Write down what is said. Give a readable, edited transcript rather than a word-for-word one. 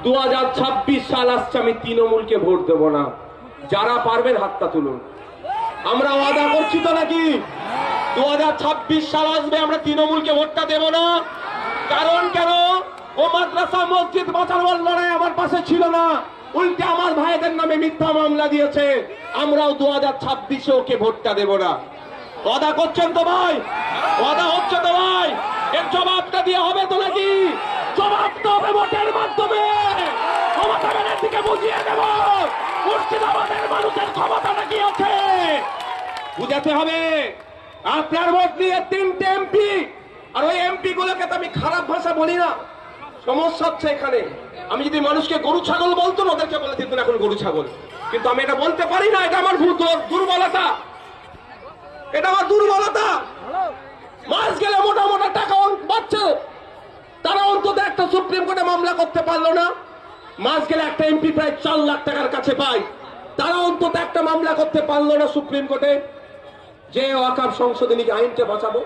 2026 সাল আসছে, আমি তৃণমূলকে ভোট দেব না। যারা পারবেন হাতটা তুলুন। আমরা ওয়াদা করছি তো নাকি 2026 সাল আসবে আমরা তৃণমূলকে ভোটটা দেব না? কারণ কেন? ও মাদ্রাসা মসজিদ বাঁচানোর লড়াই আমার পাশে ছিল না, উল্টে আমার ভাইদের নামে মিথ্যা মামলা দিয়েছে। আমরাও 2026-এ ওকে ভোটটা দেব না। ওয়াদা করছেন তো ভাই? ওয়াদা হচ্ছে তো ভাই? এর জবাবটা দিয়ে হবে তো নাকি? জবাব তো হবে ভোটের মাধ্যমে। মমতা ব্যানার্জিকে বুঝিয়ে দেব মুর্শিদাবাদের মানুষের ক্ষমতাটা কি আছে বুঝাতে হবে। আপনার ভোট নিয়ে 3টে এমপি, আর ওই এমপি গুলোকে তো আমি খারাপ ভাষা বলি না। সমস্যা হচ্ছে এখানে, আমি যদি মানুষকে গরু ছাগল বলতো না, ওদেরকে বলে দিত এখন গরু ছাগল, কিন্তু আমি এটা বলতে পারি না। এটা আমার দুর্বলতা, এটা আমার দুর্বলতা। মাস গেলে মোটা মোটা টাকা পাচ্ছে, তারা অন্তত একটা সুপ্রিম কোর্টে মামলা করতে পারলো না। মাস গেলে একটা এমপি প্রায় 4 লাখ টাকার কাছে পায়, তারা অন্তত একটা মামলা করতে পারলো না সুপ্রিম কোর্টে যে ওয়াকফ সংশোধনী আইনকে বাঁচাবো।